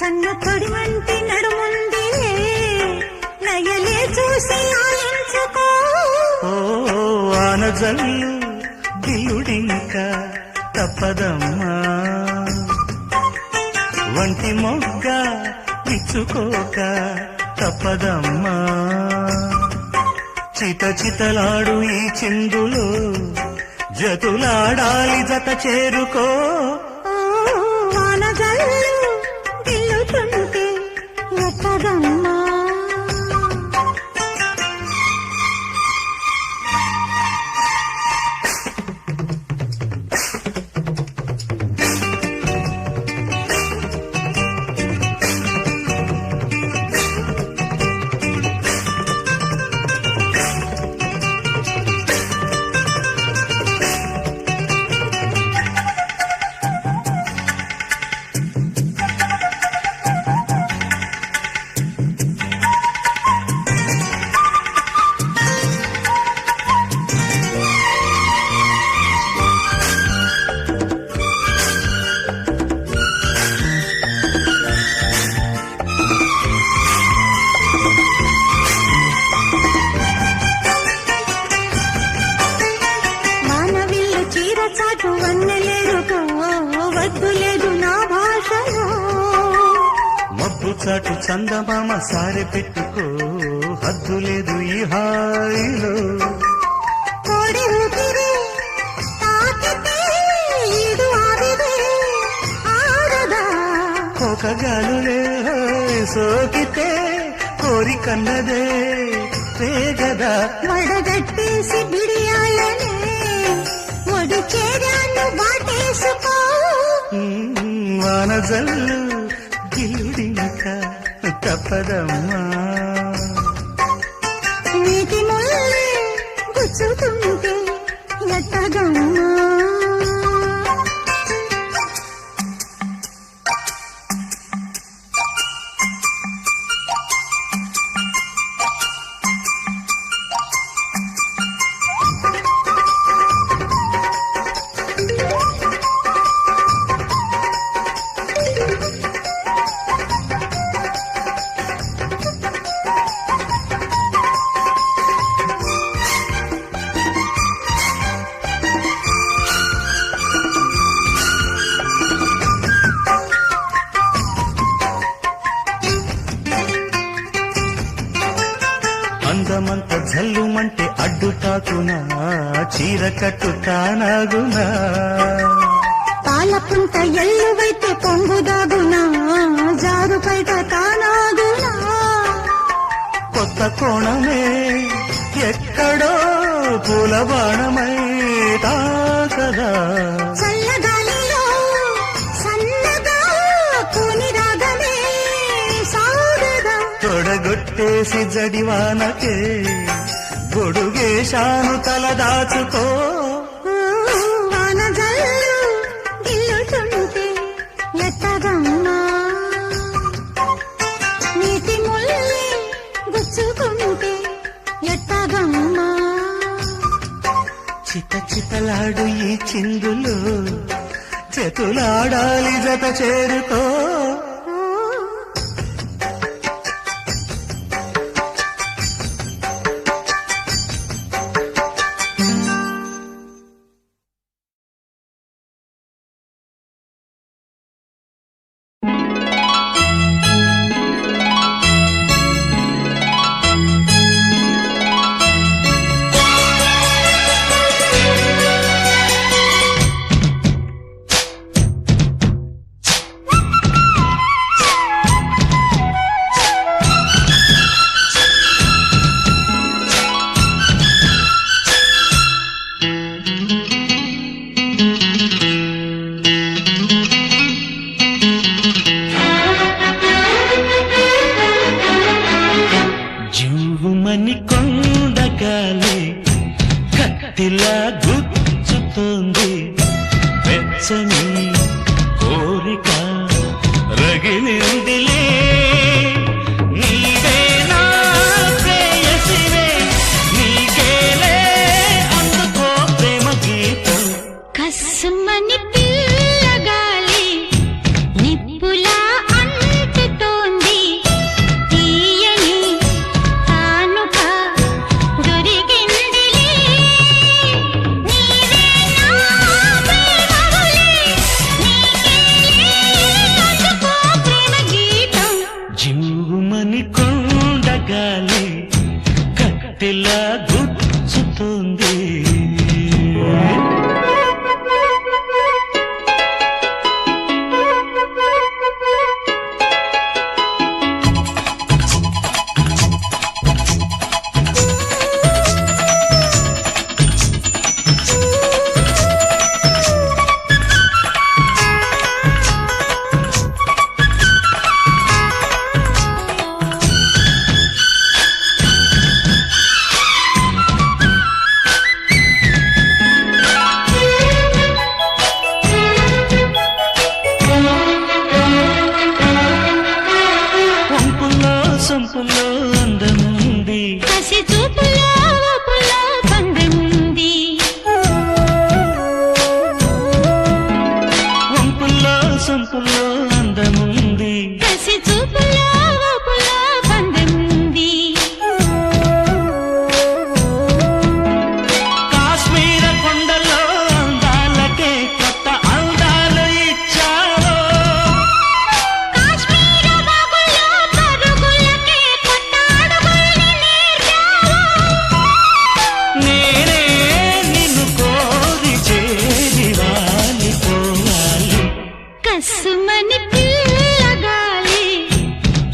కన్న తొడి వంటి నడుముంది నయలే చూసి ఆలించుకో ఆనజల్లు గిల్లుడింక తప్పదమ్మా వంటి మొగ్గ ఇచ్చుకోక తప్పదమ్మా చిత చితలాడు ఈ చిందులో జతులాడాలి జత చేరుకో వానజల్లు గిల్లుతుంటే ఎట్టదమ్మా చాటు వన్నెలేరుకో వద్దులేదు నా భాషలో మబ్బు చాటు చందమామ సారె పెట్టుకో హద్దు లేదు ఈ హాయిలో కోడి ఊపిరి తాకితే ఈడు ఆవిరే ఆడదా కోకగాలులే సోకితే కోరికన్నదే పేగదా వడగట్టేసి బిడియాలనే ఒడి చేరాను బాటేసుకో వానజల్లు గిల్లుడింక తప్పదమ్మా నీటి ముల్లే గుచ్చుతుంటే ఎట్టగమ్మా అందమంత జల్లుమంటే అడ్డుటాకునా చీర కట్టు తానాగునా పాలపుంట ఎల్లువైతే పొంగుదాగునా జారు బయట తానాగునా కొత్త కోణమే ఎక్కడో పూల బాణమై తాకదా చల్లగాలిలో సన్నగా కూని రాగమే సాగదా తొడగొట్టేసి జడివానకే గొడుగేశాను తల దాచుకో వానజల్లు గిల్లుతుంటే ఎట్టగమ్మా నీటి ముల్లే గుచ్చుకుంటే ఎట్టగమ్మా చిత చితలాడు ఈ చిందులు చేతులాడాలి జత చేరుకో జూమని కొండగాలి కత్తిలా గుచ్చుతోంది వెచ్చని కోరిక రగిలిందిలే నీవే నా ప్రేయసివే నీకేలే అందుకో ప్రేమ గీతం కస్సుమని పిల్లగాలి నిప్పులా అంటు సొంపుల్లో అందముంది కసి చూపులో ఊపులో పందెముంది కాశ్మీర కొండల్లో అందాలకే కొత్త అందాలు ఇచ్చావో కాశ్మీర బాగుల్లో పరుగులకే కొత్త అడుగుల్ని నేర్పావు నేనే నిన్ను కోరి చేరి వాలిపోవాలి కసుమని పిల్లగాలి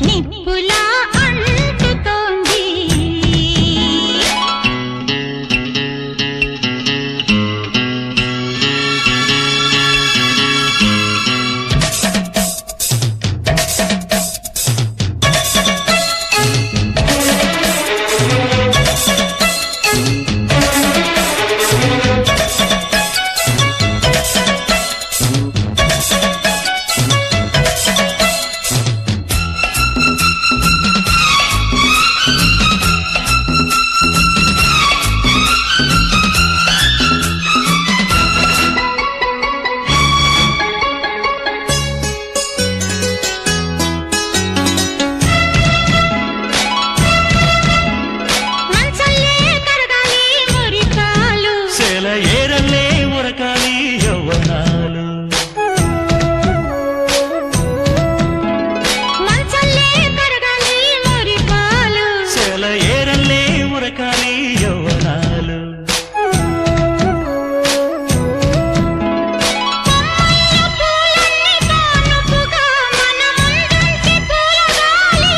నిప్పులా అంటుతోంది మంచల్లే కరగాలి మురికాలు సెల ఏరల్లే ఉరకాలి యవ్వనాలు మంచల్లే కరగాలి మురికాలు సెల ఏరల్లే ఉరకాలి యవ్వనాలు పూలన్నీ కానుపుగా మన ముందుంచి పూలగాలి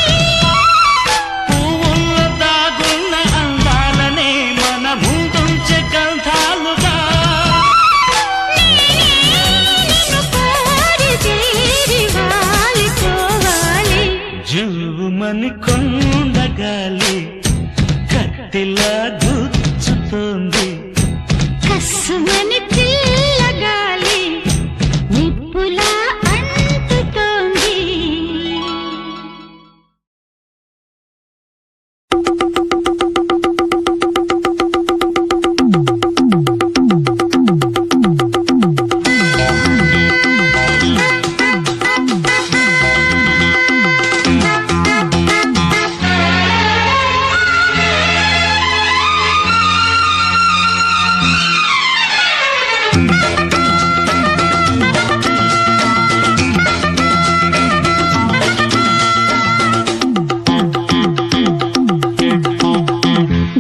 పువ్వుల్లో దాగున్న అందాలనే మన ముందుంచే గంధాలుగా నిన్ను కోరి చేరి వాలిపోవాలి జూమని కొండగాలి కత్తిలా గుచ్చుతోంది కసుమని పిల్లగాలి నిప్పులా అంటుతోంది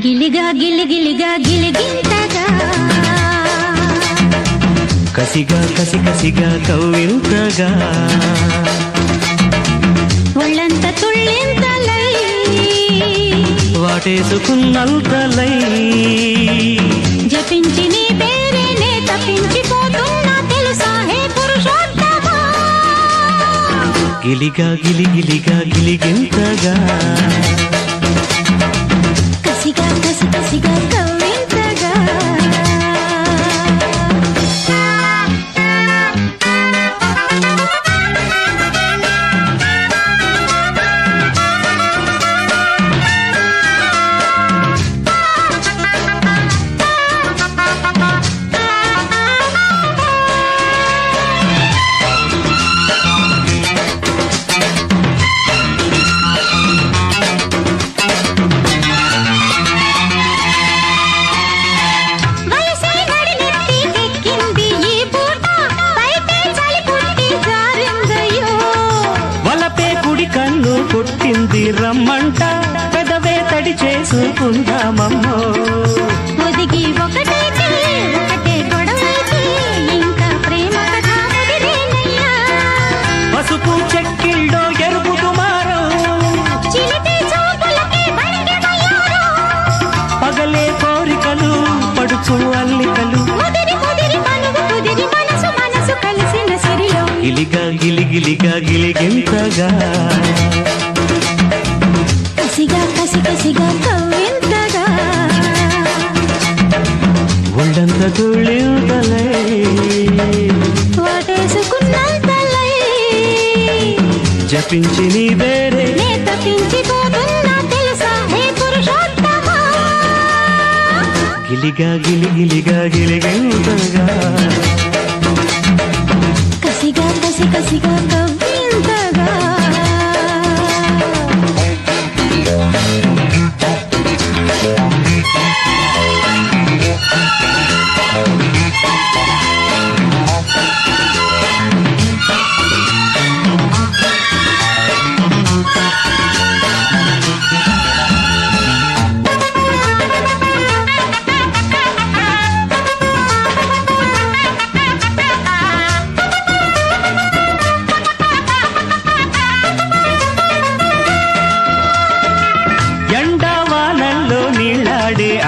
గిలిగా గిలిగిలిగా గిలిగింతగా కసిగా కసి కసిగా కవ్వింతగా ఒళ్ళంత తుళ్ళింతలై వాటేసుకున్నంతలై జపించి నీ పేరేనే తప్పించిపోతున్నా తెలుసా హే పురుషోత్తమా గిలిగా గిలిగిలిగా గిలిగింతగా కసిగా కసి కసిగా కవ్వింతగా వయసే నడినెత్తి ఎక్కింది ఈ పూట బయటే చలి పుట్టి జారిందయ్యో వలపే కుడి కన్ను కొట్టింది రమ్మంట పెదవే తడి చేసుకుందామమ్మో ఒదిగి ఒకటైతే ఒకటే గొడవైతే ఇంకా ప్రేమ కథ ముదిరేనయ్యా పసుపు చెక్కిళ్ళో ఎరుపు దుమారం చిలిపి చూపులకి బడిగెమయ్యారు పగలే కోరికలు పడుచు అల్లికలు ముదిరి ముదిరి మనువు కుదిరి మనసు మనసు కలిసిన సిరిలో గిలిగా గిలిగిలిగా గిలిగింతగా కసిగా కసి కసిగా కవ్వింతగా ఒళ్ళంత తుళ్ళింతలై వాటేసుకున్నంతలై జపించి నీ వేరే నే తప్పించిపోతున్నా తెలుసా హే పురుషోత్తమా గిలిగా గిలిగిలిగా గిలిగింతగా కసిగా కసి కసి కసిగా కవ్వింతగా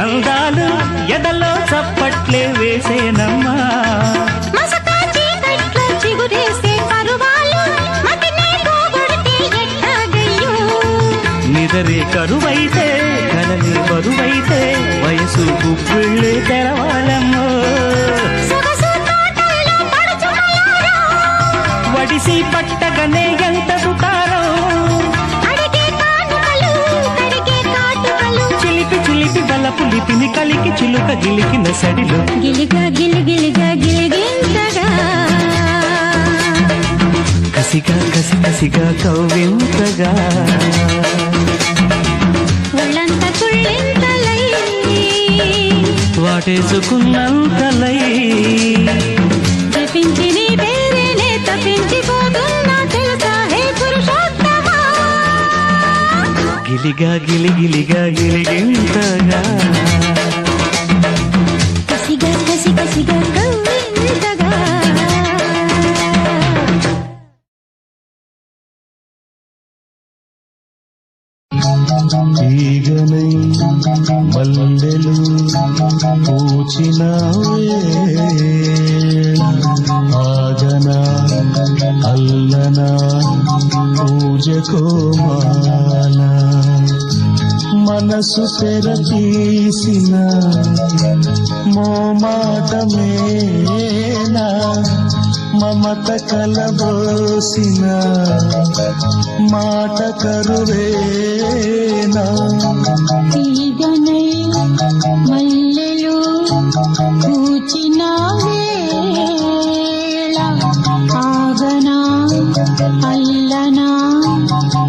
అందాలు ఎదలో చప్పట్లే వేసేనమ్మా మసకా చీకట్లో చిగురేసే పరువాలు మదినే పోగొడితే ఎట్టాగయ్యో నిదరే కరువైతే కలలే బరువైతే వయసు గుప్పిళ్ళే తెరవాలమ్మో సొగసు తోటల్లో పడుచుమలారా వడిసి పట్టగనే ఎంత సుతారో అడిగే కానుకలు కడిగే కాటుకలు చిలిపి చిలిపి బలపు లిపిని కలికి చిలుక గిలికిన సడిలో గిలిగా గిలిగిలిగా గిలిగింతగా కసిగా కసి కసిగా కవ్వింతగా ఒళ్ళంత తుళ్ళింతలై వాటేసుకున్నంతలై జపించి నీ పేరేనే తప్పించిపోతున్నా తెలుసా హే పురుషోత్తమా గిలిగా గిలిగిలిగా గిలిగింతగా కసిగా కసి కసిగా కవ్వింతగా ఈగనై మల్లెలు పూచిన ఆగనా అల్లనా పూజకోమాల మనసు తెరతీసిన మోమాటమేనా మమత కలబోసిన మాట కరువేనా తీగనై మల్లెలు పూచిన వేళ ఆగనా అల్లనా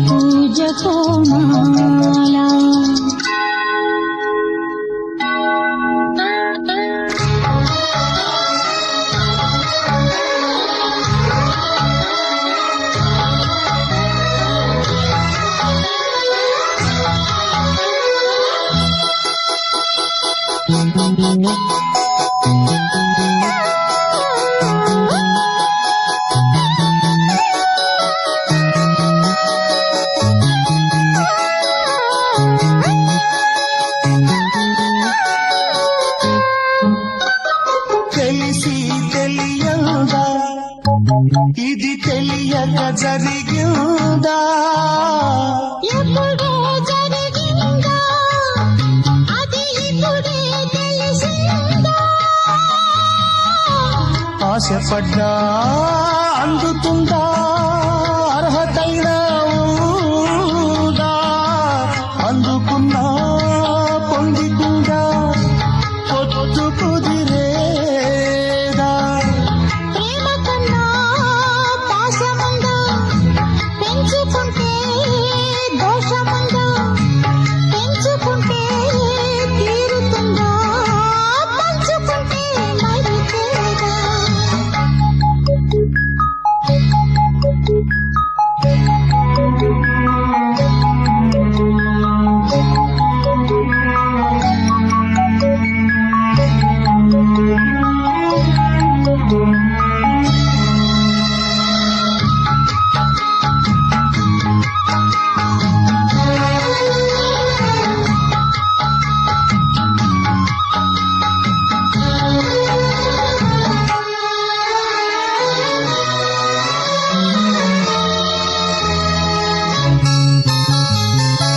పూజ కోమాల తెలిసి తెలియందా ఇది తెలియక జరిగిందా ఎప్పుడో జరిగిందా అది ఇప్పుడే తెలిసిందా ఆశపడ్డా అందుతుందా అర్హతైన ఊదా అందుకున్నా పొందికుందా పొత్తు కుదిరేదా ప్రేమ కన్నా పాశముందా పెంచుకుంటే దోషముందా పెంచుకుంటే తీరుతుందా పంచుకుంటే మరి తేదా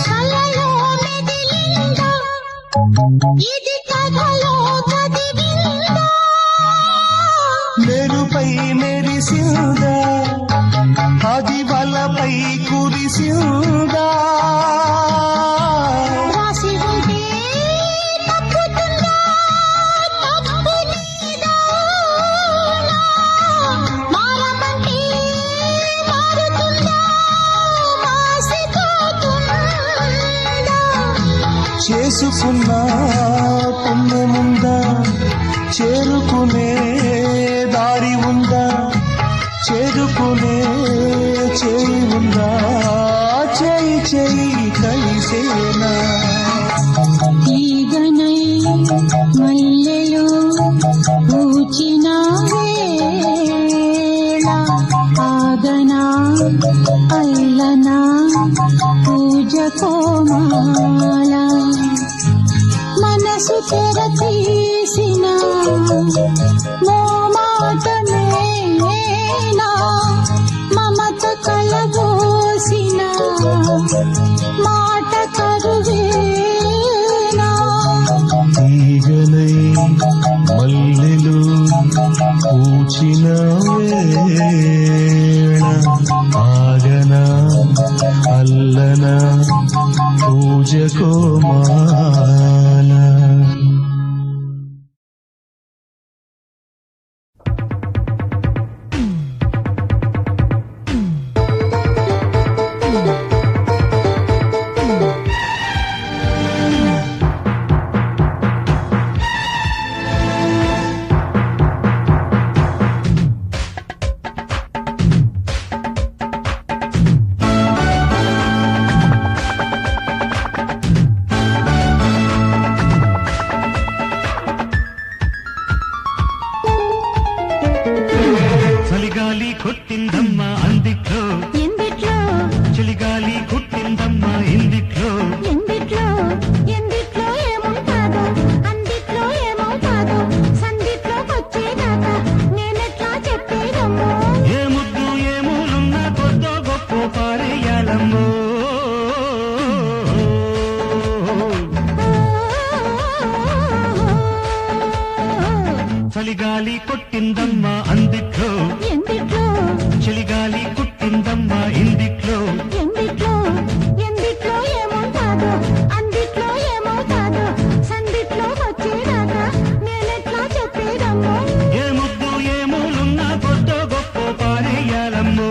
కలలో మెదిలిందా ఇది కథలో చదివిందా మెరుపై మెరిసిందా అది వలపై కురిసిందా రాసి ఉంటే తప్పుతుందా తప్పు నీదా మారమంటే చేసుకున్నా పుణ్యముందా, చేరుకునే దారి ఉందా, చేరుకునే చేయి ఉందా, చేయి చేయి కలిసేనా. ఈగనై మల్లెలు పూచిన వేళ ఆగనా అల్లనా పూజ కోమాల మనసు తెర తీసిన మోమాటమేనా మమత కలబోసిన మాట కరువేనా. తీగలై మల్లెలు పూచిన వేళ ఆగనా అల్లనా పూజ కోమాల. చలిగాలి కొట్టిందమ్మా అందిట్లో, ఎందిట్లో చలిగాలి కొట్టిందమ్మా ఇందిట్లో, ఎందిట్లో ఎందిట్లో ఏముంటాదో అందిట్లో ఏమవుతాదో సందిట్లోకొచ్చేదాకా నేనెట్లా చెప్పేదమ్మో. ఏ ముద్దు ఏ మూలున్న కొద్దో గొప్ప పారేయాలమ్మో. చలిగాలి కొట్టిందమ్మా అందిట్లో, ఎందిట్లో చలిగాలి కొట్టిందమ్మా ఇందిట్లో, ఎందిట్లో ఎందిట్లో ఏముంటాదో అందిట్లో ఏమవుతాదో సందిట్లోకొచ్చేదాకా నేనెట్లా చెప్పేదమ్మో. ఏ ముద్దు ఏ మూలున్న కొద్దో గొప్ప పారేయాలమ్మో.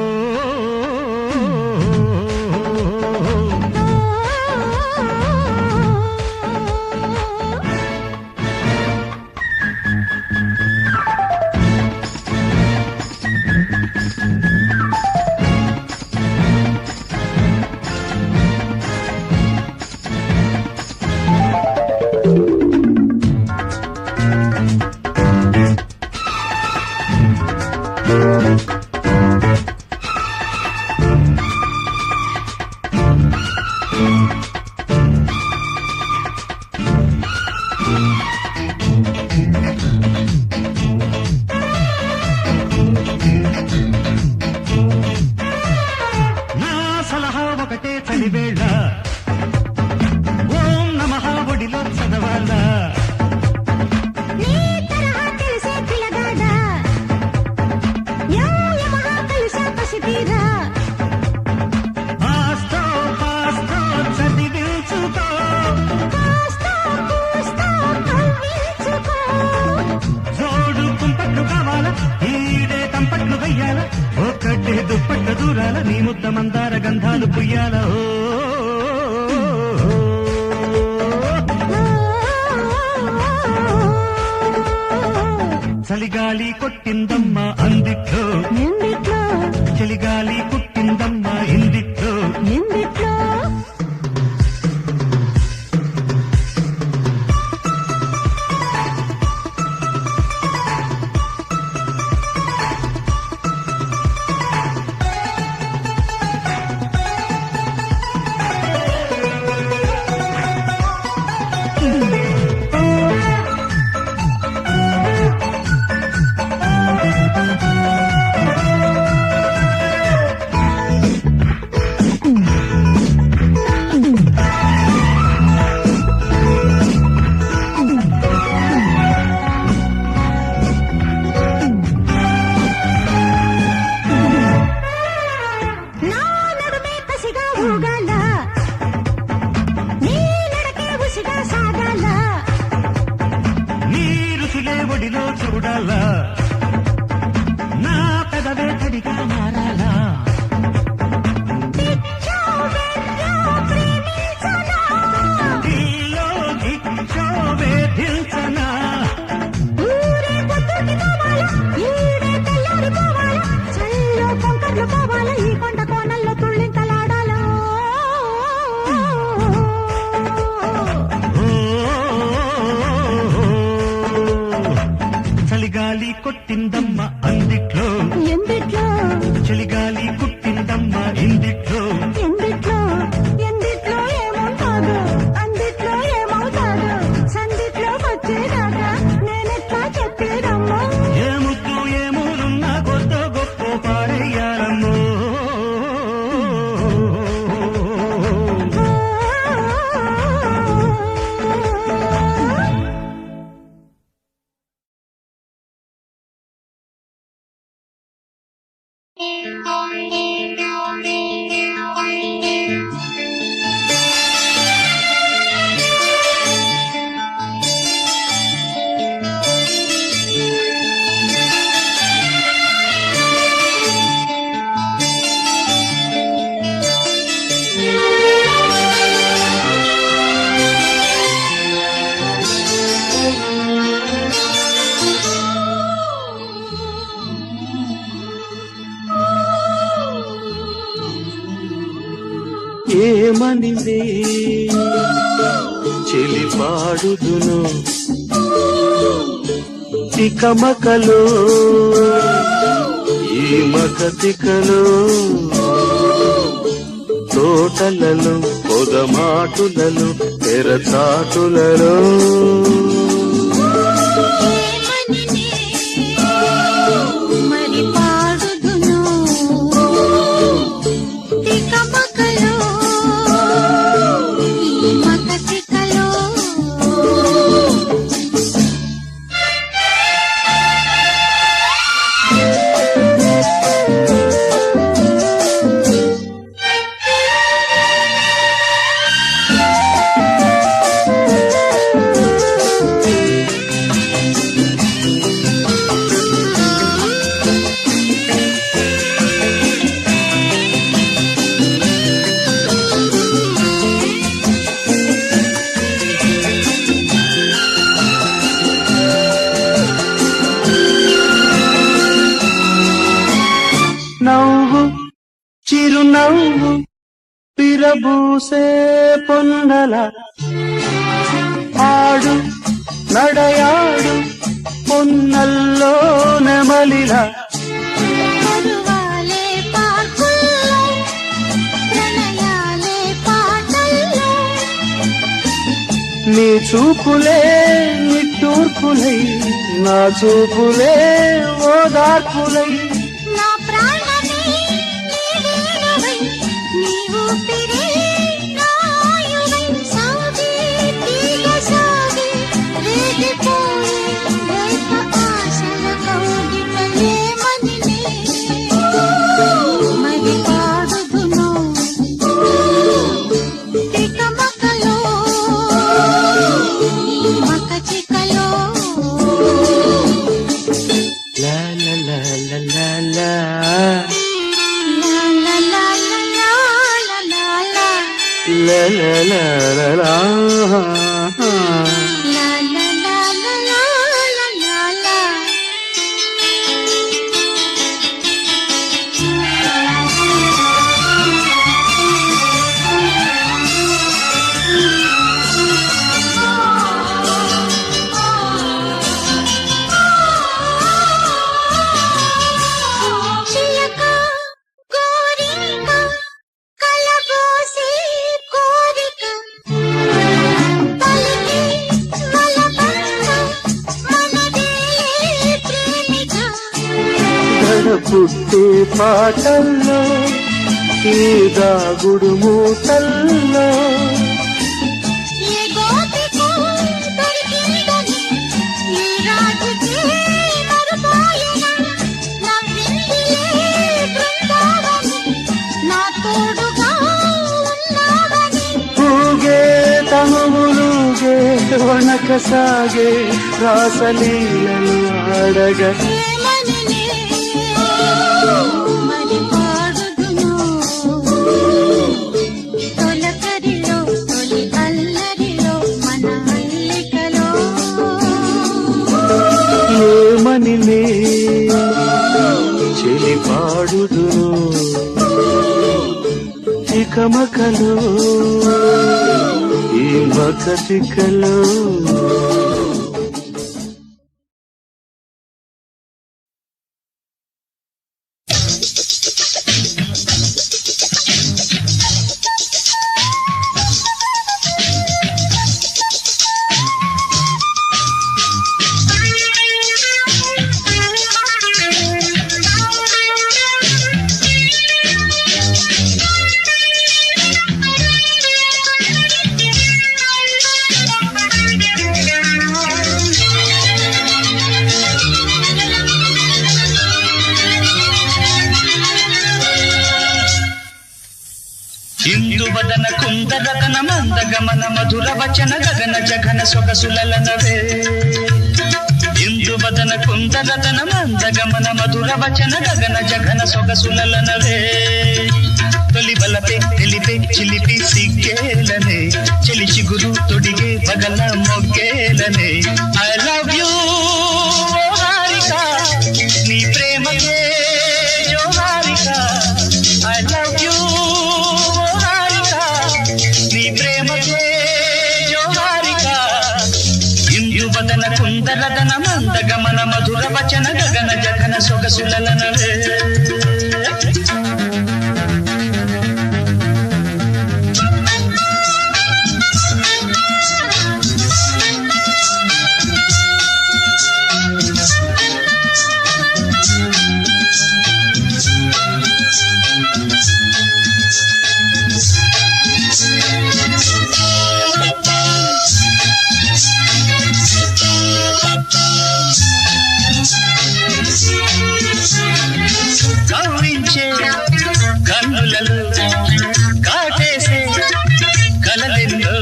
నా సలహా ఒకటే చలివేళ, ఓం నమః ఒడిలో చదవాలా. నీ తరహా తెలిసే పిల్లగాడా యమహా కలిసా పసితీరా. ఆస్తో పాస్తో చదివించుకో, కాస్తో కూస్తో కవ్వించుకో. జోడు కుంపట్లు కావాలా, ఈడే తంపట్లు వెయ్యాల, ఒక్కటే దుప్పట్లు దూరాల, నీ ముద్ద మందార గంధాలు పుయ్యాల. చలిగాలి కొట్టిందమ్మా అందిట్లో, ఎందిట్లో చలిగాలి కొట్టిందమ్మా ఇందిట్లో, ఎందిట్లో కొట్టిందమ్మ అందిట్లో ఎందిట్లో చలిగాలి కుట్టిందమ్మ ఇందిట్లో ఎందిట్లో ఎందిట్లో ఏమవుతాదో అందిట్లో ఏమవుతాదో సందిట్లో వచ్చేదాకా నేనెట్లా చెప్పేదమ్మా ఏ ముద్దు ఏ మూలున్న కొత్త గొప్ప పాడేయాలమ్మో ఏమనిందే చెలి పాడుదును తికమకలో ఈ మకతికలో తోటలలో పొదమాటులలో తెరచాటులలో మరి పాడుదును తికమకలో ఈ మకతికలో నవ్వు చిరునవ్వు పిరబూసే పొన్నల ఆడు నడయాడు పొన్నల్లో నెమలిలా పరువాలే పార్కుల్లో ప్రణయాలే పాటల్లో నీ చూపులే నిట్టూర్పులై నా చూపులే ఓదార్పులై నా ప్రాణమే నీవేనవై నీ ఊపిరే నాయువై సాగే తీగ సాగే రేగిపోయే రేప ఆశల కౌగిటలే మనినే మరి పాడుదును తికమకలో ఈ మకచికలో లా లా లా లా లా లా లా లా లా లా లా లా లా లా లా లా లా. లా లా లా లా లా లా చిలక కోరిక కలబోసే కోరిక పలికి మలబంద మనదే ప్రేమిక గడ పుట్టే పాటల్లో ఈ దాగుడు మూటల్లో ఏ గోపికో దొరికిందని ఈ రాజుకి మరుపాయన నవ్విందిలే బృందావని నా తోడుగా ఉన్నావని ఊగే తనువులుగే వనక సాగే రాసలీలలు ఆడగా ఏమననే మరి పాడుదును తొలకరిలో తొలి అల్లరిలో మన అల్లికలో ఏమనిలే చెలి పాడుదును తికమకలో ఈ మకతికలో ఇందువదన కుందరదన మందగమన మధుర వచన గగన జగన సొగసులనవే ఇందువదన కుందరదన మందగమన మధుర వచన గగన జగన సొగసులనవే తొలి బలపే తెలిపే చిలిపి సిగ్గేలనే చెలి చిగురు తొడిగే పగల మొగ్గేలనే ఐ లవ్ యూ హారిక నీ ప్రేమకే జో Harika I love you Harika నీ ప్రేమకే జో హారిక ఇందువదన కుందరదన మందగమన మధుర వచన గగన జగన సొగసులనవే కవ్వించే కన్నులలో కాటేసే కలలెన్నో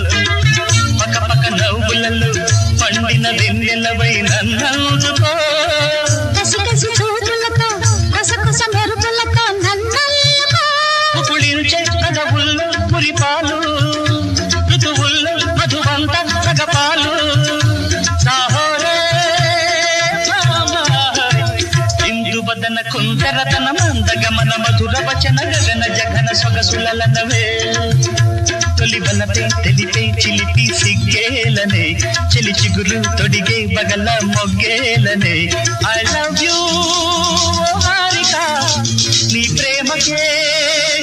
పక్క పక్క నవ్వులలో పండిన వెన్నెలవై నన్నందుకో కసి చూపులతో కసకస మెరుపులతో నన్నల్లుకో పులించే కదవుల్లో పురిపాలు ఋతువుల్లో మధువంత సగపాలు ఇందువదన కుందరదన మందగమన మధుర వచన గగన జగన సొగసులనవే తొలి బలపే తెలిపే చిలిపి సిగ్గేలనే చెలి చిగురు తొడిగే బగల మొగ్గేలనే ఐ లవ్ యూ హారిక నీ ప్రేమకే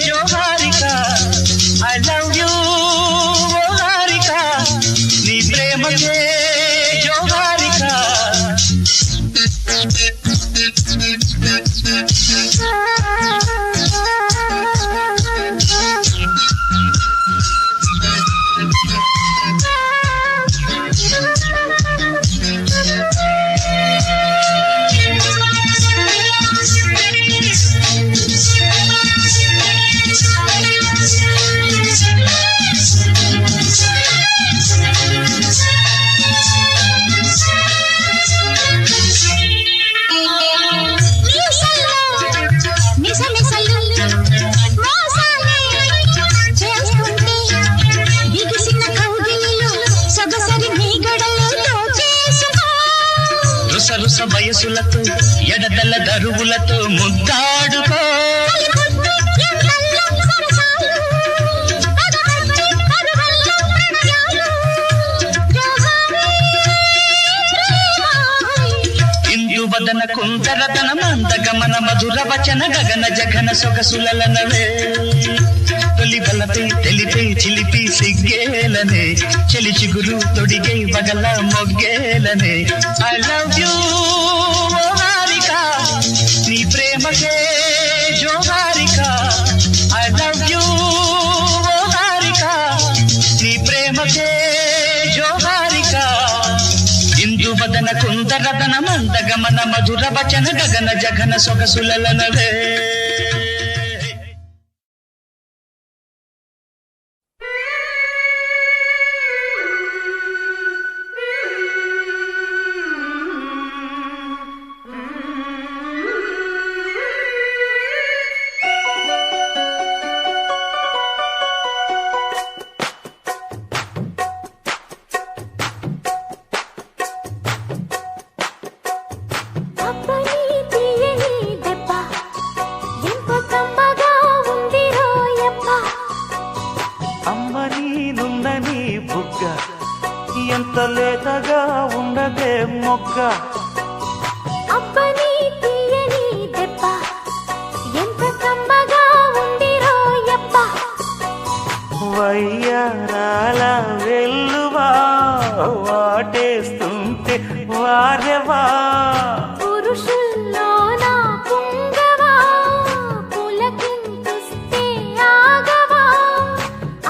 జో Harika I love you Harika నీ ప్రేమకే జో హారిక రుస వయసులతో ఎడదల దరువులతో ముద్దాడుకో ఇందువదన కుందరదన మందగమన మధుర వచన గగన జగన సొగసులనవే తొలి బలపే తెలిపే చిలిపి సిగ్గేలనే చెలి చిగురు తొడిగే బగల మొగ్గేలనే ఐ లవ్ యూ హారిక నీ ప్రేమకే జో Harika I love you Harika నీ ప్రేమకే జో హారిక ఇందువదన కుందరదన మందగమన మధుర వచన గగన జగన సొగసులనవే ఎంత లేతగా ఉండదే మొక్క అబ్బని తీయని దెబ్బ ఎంత కమ్మగా ఉందిరో యబ్బ వయ్యారాల వెల్లువా వాటేస్తుంటే వారెవా పురుషుల్లోన పుంగవా పులకింతుస్తే ఆగవా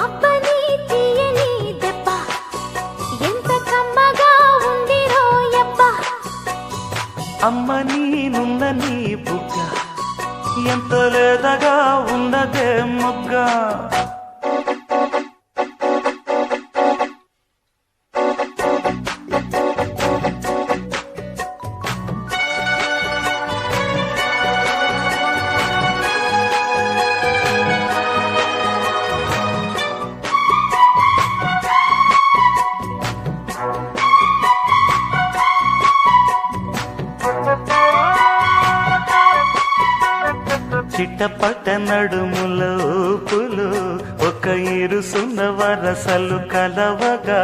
అబ్బని తీయని దెబ్బ ఎంత కమ్మగా ఉందిరో యబ్బ అమ్మ నీనున్న నీ బుగ్గ ఎంత లేదగా ఉండదే మొగ్గ చప్పట నడుముల ఊపులు ఒక ఇరుసున్న వరసలు కలవగా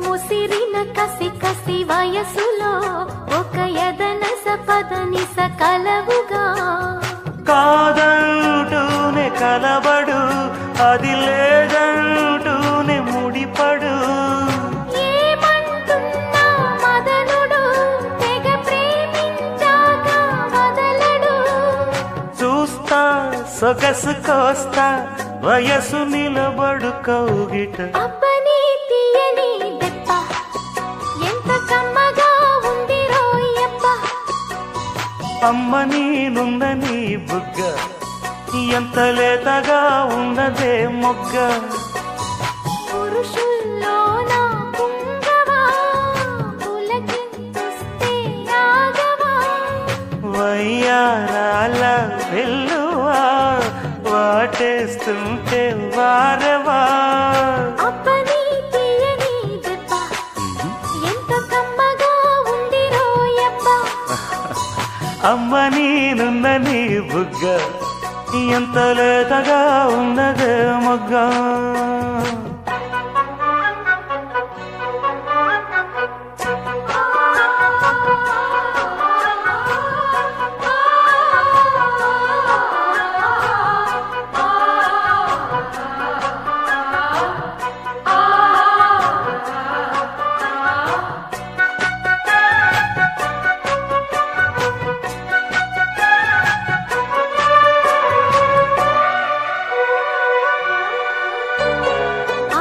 ముసిరిన కసి కసి వయసులో ఒక యదనస పదనిస కలవుగా కాదంటూనే కలబడు అది లేదంటూనే ముడిపడు ఏమంటున్నా మదనుడు తెగ ప్రేమించాక వదలడు చూస్తా సొగసు కోస్తా వయసు నిలబడు కౌగిట అబ్బని తీయని దెబ్బ ఎంత కమ్మగా ఉంది రోయప్ప అమ్మ నేనుందని బుగ్గ ఎంత లేతగా ఉన్నదే మొగ్గ పురుషుల్లోన పుంగవా పులకింతుస్తే రాగవా వయ్యారాల వెల్లువా వాటేస్తుంటే వారవా అబ్బని తీయని దెబ్బ ఎంత కమ్మగా ఉంది రోయప్ప అమ్మ నేనుందని బుగ్గ ఎంత లేతగా ఉన్నదే మొగ్గ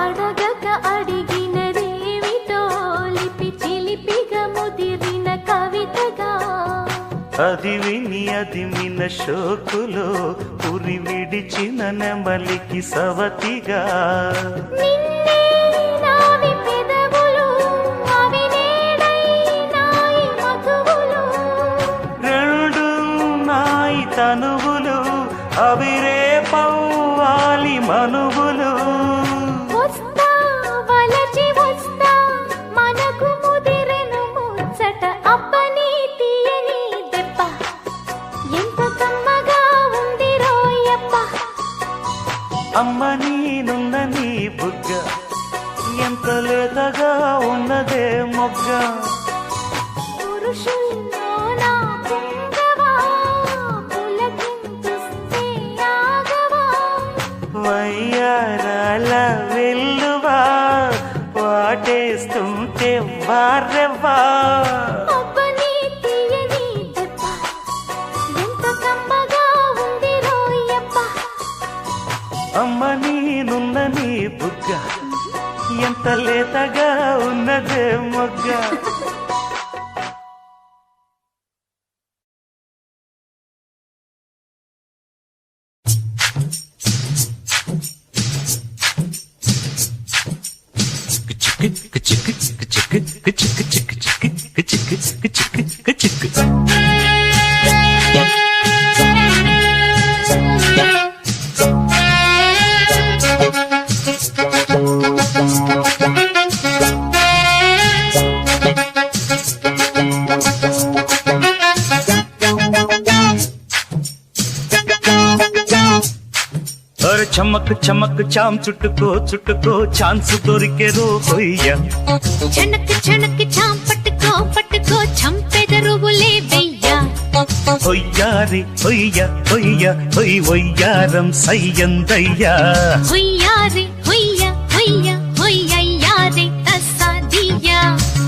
అడగక అడిగినదేమిటో లిపి చిలిపిగా ముదిరిన కవితగా అది విని అది మిన షోకులో ఉరి విడిచిన నెమలికి సవతిగా నిన్నే నావి పెదవులు అవి నేడై నాయి మగువులు రెండు నాయి తనువులు అవి రేపవ్వాలి మనువులు వస్తా వలచి వస్తా మనకు ముదిరెను ముచ్చట అబ్బని తీయని దెబ్బ ఎంత కమ్మగా ఉంది రోయప్ప అమ్మ నేనుందని బుగ్గ ఎంత లేతగా ఉన్నదే మొగ్గ పురుషుల్లోన పుంగవా పులకింతుస్తే రాగవా వయ్యారాల వెల్లువా వాటేస్తుంటే వారెవ్వా అబ్బని తీయని దెబ్బ ఎంత కమ్మగా ఉంది రోయప్ప అమ్మ నేనుందని బుగ్గ ఎంత లేతగా ఉన్నదే మొగ్గ अरे चमक चमक चाम चुटको चुटको चांस दొరికే రో హొయ్య छनक छनक छाम पटको पटको छंपेदरुबुले వెయ్య హొయ్యారి హొయ్య హొయ్య హొయ్ వయ్యారం సయ్యందయ్యా హొయ్యారి హొయ్య హొయ్య హొయ్యయ్యారి తస్సాదియా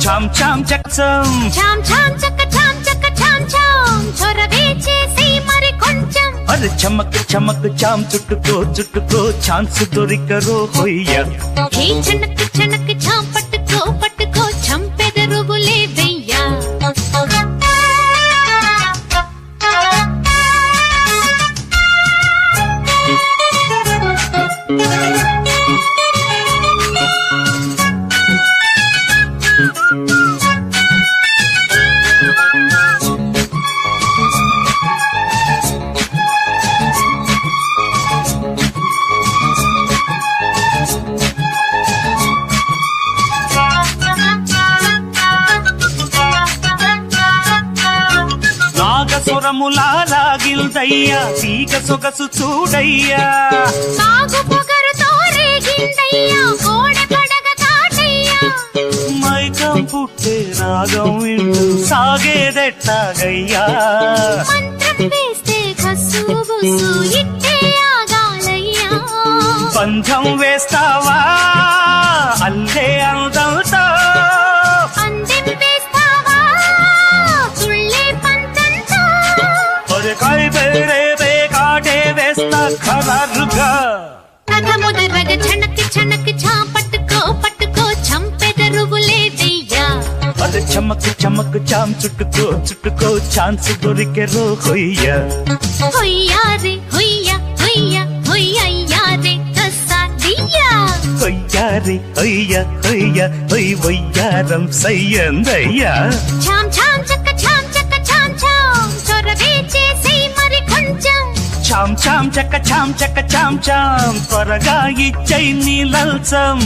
చాం చాం చక్సం చాం చాం చక్క చాం చక్క చాం చాం చొరవే చేసి మరి కొంచెం अरे चमक चमक चाम चुटको चुटको चांस దొరికే రో హొయ్య హే छनक छनक छाम पटको पटको छंपेदरुबुले వెయ్య నాగసురములా లాగిల్ ఉందయ్యా తీగ సొగసు చూడయ్యా సాగు పొగరుతో రేగిందయ్యా కోడె పడగ కాటయ్యా మైకం పుట్టే రాగం వింటూ సాగేదెట్టాగయ్యా మంత్రం వేస్తే కస్సు బుస్సు ఇట్టే ఆగాలయ్యా బంధం వేస్తావా అల్లే అందంతో అందెం వేస్తావా తుళ్ళే పంతంతో ఒరే కైబేరే కాటే వేస్తా ఖరారుగా కథ మొదరగ చణక్ చణక్ ఛా పట్టుకో పట్టుకో చంపెదరువులే వెయ్యా అరే చమక్ చమక్ చాం చుట్టుకో చుట్టుకో ఛాన్స్ దొరికే రో హొయ్యా హొయ్యా రే హొయ్యా హొయ్యా హొయ్యయ్యా రే కసాదియ్యా హొయ్యా రే హొయ్యా హొయ్యా హొయ్ వయ్యారం సయ్యందయ్యా ఛాం ఛాం చక్క ఛాం చక్క ఛాం ఛాం చొరవే చేసి మరి కొంచెం చాం చాం చక్క చాం చక్క చాం చాం త్వరగా ఇచ్చై నీ లల్సం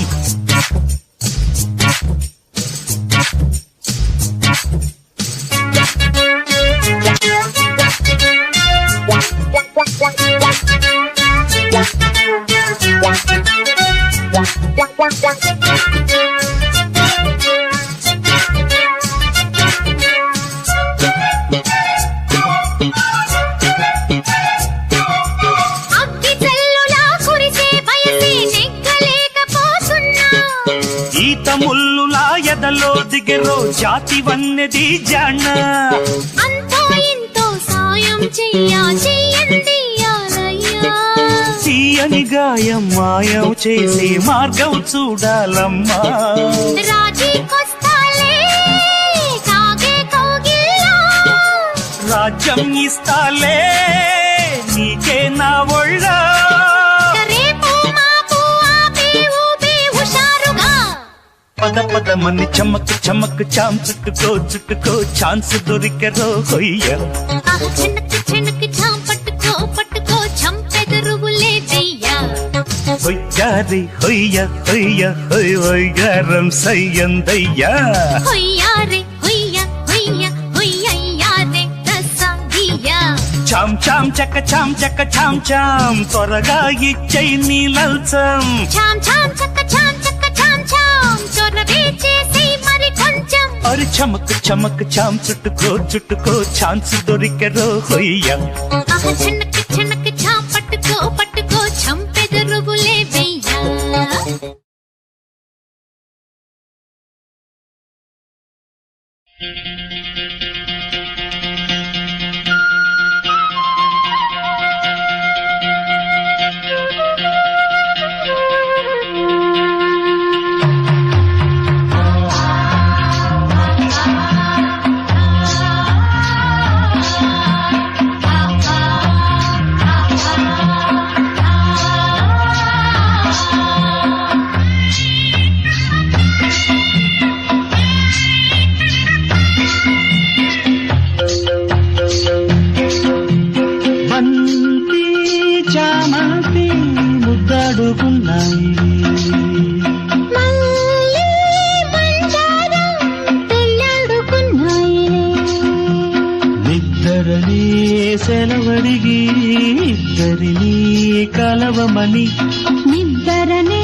అగ్గి చెల్లులా కురిసే వయసే నెగ్గలేకపోతున్నా ఈత ముల్లులా ఎదలో దిగెరో జాతి వన్నెది జాణ అంతో ఇంతో సాయం చెయ్యండి యాలయ్యా తీయని గాయం మాయం చేసి మార్గం చూడాలమ్మా రాజీకొస్తాలే కాగే కౌగిల్లో రాజ్యం ఇస్తాలే నీకే నా ఒళ్ళ రేపు మాపు ఆపి ఊపి హుషారుగా పద పదమని చమక్ చమక్ చాం చుట్టుకో చుట్టుకో ఛాన్స్ దొరికెరో హొయ్యా చిన్నకి చిన్నకి ఛాం పట్టుకో పట్టుకో చంపెదరువులే వెయ్యా హొయ్యా రే హొయ్యా హొయ్యా హొయ్ వయ్యారం సయ్యందయ్యా హొయ్యా రే హొయ్యా హొయ్యా హొయ్యయ్యా రే రసగియ్యా చాం చాం చక్క చాం చక్క చాం చాం త్వరగా ఇచ్చై నీ లల్సం ఛాం ఛాం చక్క ఛాం చక్క ఛాం ఛాం చొరవే చేసి మరి కొంచెం అరి చమక్ చమక్ చాం చుట్టుకో చుట్టుకో ఛాన్స్ దొరికెరో హొయ్యా చిన్నకి చిన్నకి ఛాం పట్టుకో పట్టుకో చంపెదరువులే వెయ్యా బంతి చామంతి ముద్దడుకున్నాయి మళ్ళీ బంజారా పెళ్ళాడుకున్నాయి నిద్దరని సెలవడిగి ఇద్దరిని కలవమని నిద్దరనే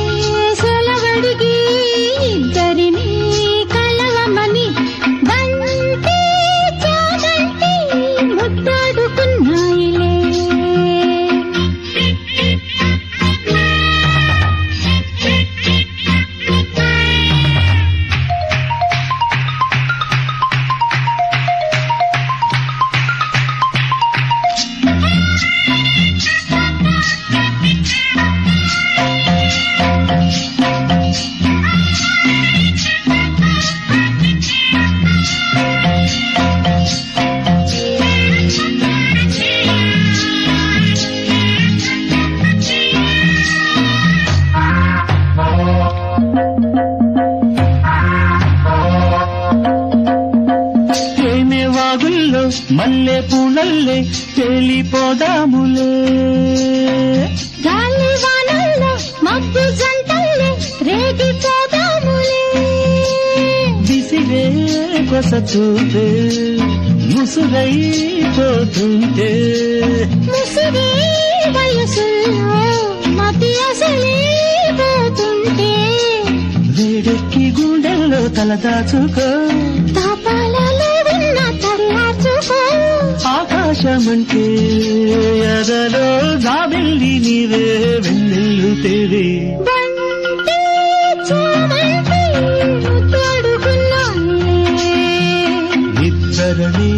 సెలవడిగి ఇద్దరిని కలవమని బంతి చామంతి ముద్దాడుకున్నాయిలే మల్లె పూలల్లే తేలిపోదాములే గాలి వానల్లో మబ్బు జంటల్లే రేగిపోదాములే విసిరే కొస చూపే ముసురైపోతుంటే ముసిరే వయసులో మతి అసలేపోతుంటే వేడెక్కి గుండెల్లో తలదాచుకో తాపాలలో ఉన్న తల్లాచుకో ఆకాశమంటే ఎదలో జాబెల్లి నీవే వెన్నెల్లు తేవే బంటే చామంతి ముద్దాడుకున్నానే ఇద్దరిని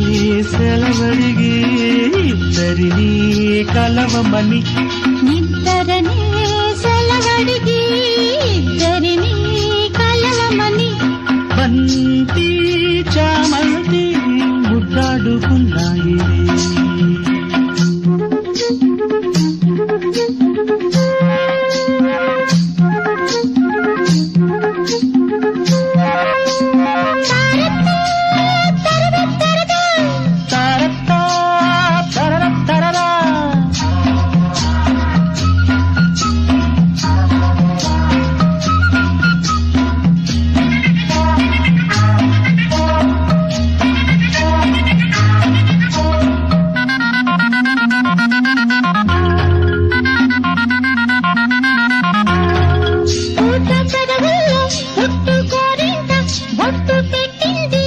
సెలవడిగి ఇద్దరిని కలవమని నిద్దరనే సెలవడిగి ఇద్దరిని కలవమని బంతి చామంతి ముద్దాడుకున్నాయి తరత్తా తరరత్తరరా. పూత పెదవుల్లో పుట్టు కోరింత బొట్టు పెట్టింది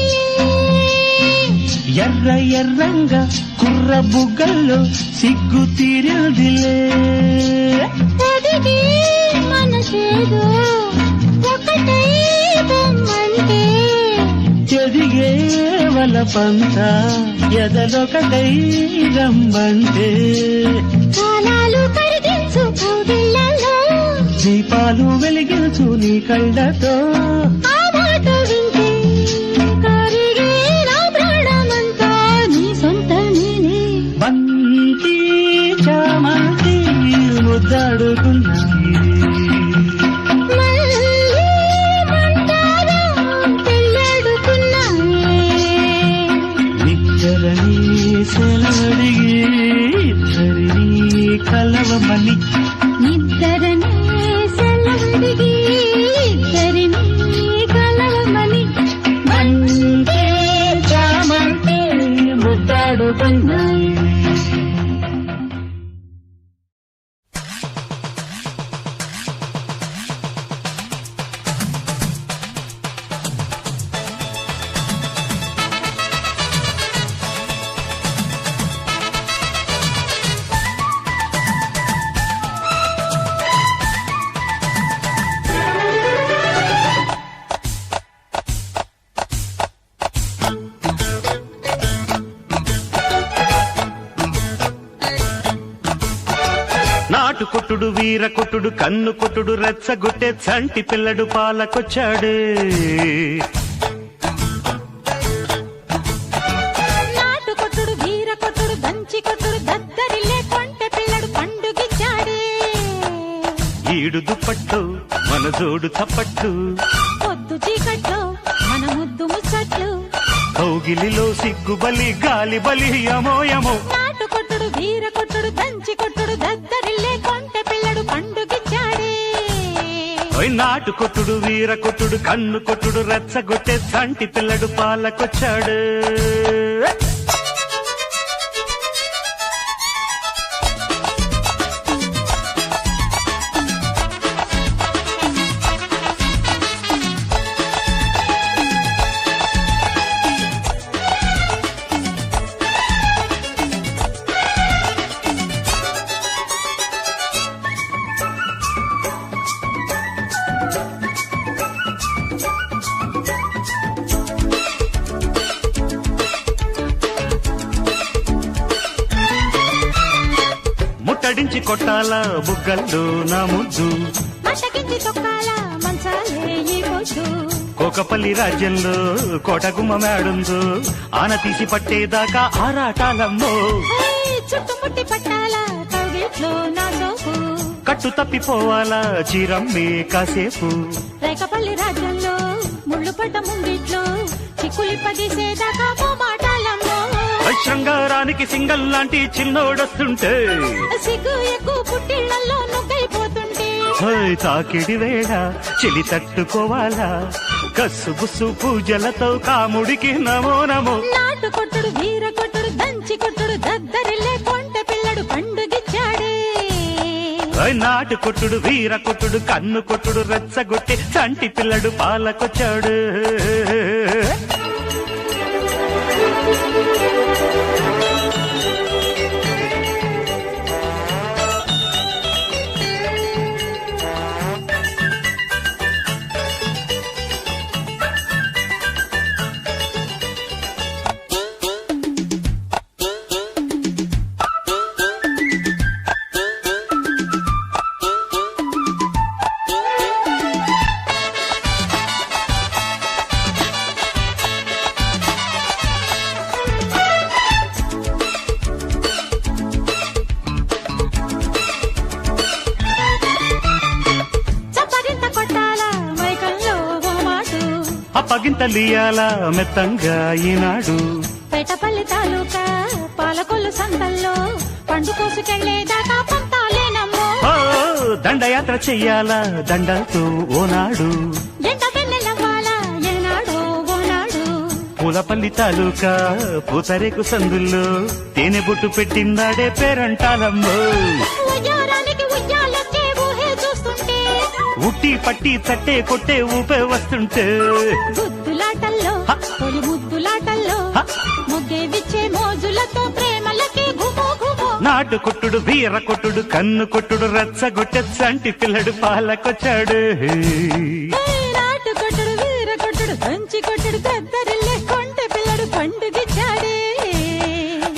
ఎర్ర ఎర్రంగా కుర్ర బుగ్గల్లో సిగ్గు తీరిందిలే ఒదిగి మనసేదో ఒకటై బొమ్మంటే చెదిగే వలపంత ఎదలొకటై రమ్మంటే కాలాలు కరిగించు కౌగిళ్ళలో దీపాలు వెలిగించు నీ కళ్ళతో ఆ మాట వింటే కరిగే నా ప్రాణమంతా నీ సొంత నేనే బంతి చామంతి ముద్దాడుకున్నాయి మళ్ళీ మంటారా పెళ్ళాడుకున్నానే ఇద్దరిని సెలవడిగి ఇద్దరిని కలవమని నిద్దరనే సెలవడిగి ఇద్దరిని కలవమని బంతి చామంతి ముద్దాడుకున్నాయి నాటు కొట్టుడు వీర కొట్టుడు కన్ను కొట్టుడు రెచ్చగొట్టే చంటి పిల్లడు పాలకొచ్చాడే నాటు కొట్టుడు వీర కొట్టుడు దంచి కొట్టుడు దద్దరిల్లే కొంటె పిల్లడు పండుగిచ్చాడే ఈడు దుప్పట్టు మన జోడు చప్పట్లు పొద్దు చీకట్లో మన ముద్దు ముచ్చట్లు కౌగిలిలో సిగ్గు బలి గాలి బలి యమోయమో నాటు కొట్టుడు వీర కొట్టుడు దంచి కొట్టుడు దద్దరిల్లే కొంటె పిల్లడు పండుగిచ్చాడే ఓయ్ నాటు కొట్టుడు వీర కొట్టుడు కన్ను కొట్టుడు రెచ్చగొట్టే చంటి పిల్లడు పాలకొచ్చాడు ముట్టడించి కొట్టాల బుగ్గల్లో నా ముద్దు మటకించి తొక్కాల మంచాలే ఈ పొద్దు కోకపల్లి రాజ్యంలో కోటగుమ్మ మేడుందో ఆన తీసి పట్టేదాకా ఆరాటాలమ్మో ఏయ్, చుట్టుముట్టి పట్టాల కౌగిట్లో నా సోపు కట్టు తప్పిపోవాలా చీరమ్మే కాసేపు రేకపల్లి రాజ్యంలో ముళ్ళు పడ్డ ముంగిట్లో చిక్కులి పదిసేదాకా మాటాలమ్మో శృంగారానికి సింగల్ లాంటి చిన్నోడొస్తుంటే సిగ్గు ఎక్కువ పుట్టిళ్లలో నుగ్గైపోతుంటే హోయ్ తాకిడి వేళ చెలి తట్టుకోవాలా కస్సు బుస్సు పూజలతో కాముడికి నమో నమో నాటు కొట్టుడు వీర కొట్టుడు దంచి కొట్టుడు దద్దరిల్లే కొంటె పిల్లడు పండుగిచ్చాడే హోయ్ నాటు కొట్టుడు వీర కొట్టుడు కన్ను కొట్టుడు రెచ్చగొట్టి చంటి పిల్లడు పాలకొచ్చాడు చప్పరింత కొట్టాల మైకంలో ఓ మాటు అప్పగింతలియాల మెత్తంగా ఈనాడు పేటపల్లి తాలూకా పాలకొల్లు సంతల్లో పండు కోసుకెళ్లేదాకా పంతాలేనమ్మో ఓ దండయాత్ర చెయ్యాలా దండలతో ఓనాడు ఎండ వెన్నెలవ్వాలా ఏనాడో ఓనాడు పూలపల్లి తాలూకా పూతరేకు సందుల్లో తేనె బొట్టు పెట్టిందాడే పేరంటాలమ్మో ఉయ్యారానికి ఉయ్యాలొచ్చే ఊహే చూస్తుంటే ఉట్టి పట్టి తట్టే కొట్టే ఊపే వస్తుంటే గుద్దులాటల్లో తొలి ముద్దులాటల్లో హ! మొగ్గే విచ్చే మోజులతో ప్రేమలకి ఘుమో ఘుమో నాటు కొట్టుడు వీర కొట్టుడు కన్ను కొట్టుడు రచ్చగొట్టె చంటి పిల్లడు పాలకొచ్చాడు నాటు కొట్టుడు వీర కొట్టుడు దంచి కొట్టుడు దద్దరిల్లే కొంటె పిల్లడు పండుగిచ్చాడే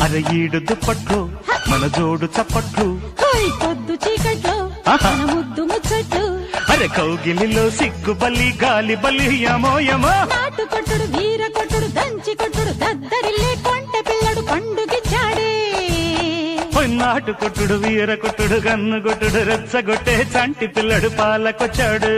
అరే ఈడు దుప్పట్లు మన జోడు చప్పట్లు హోయ్ పొద్దు చీకట్లో ఆహా! మన ముద్దు ముచ్చట్లు అరే కౌగిలిలో సిగ్గు బల్లి గాలి బల్లి యమో యమో నాటు కొట్టుడు వీర కొట్టుడు దంచి కొట్టుడు దద్దరిల్లే కొంటె పిల్లడు పండుగిచ్చాడే నాటు కొట్టుడు వీర కొట్టుడు కన్ను కొట్టుడు రెచ్చగొట్టే చంటి పిల్లడు పాలకొచ్చాడు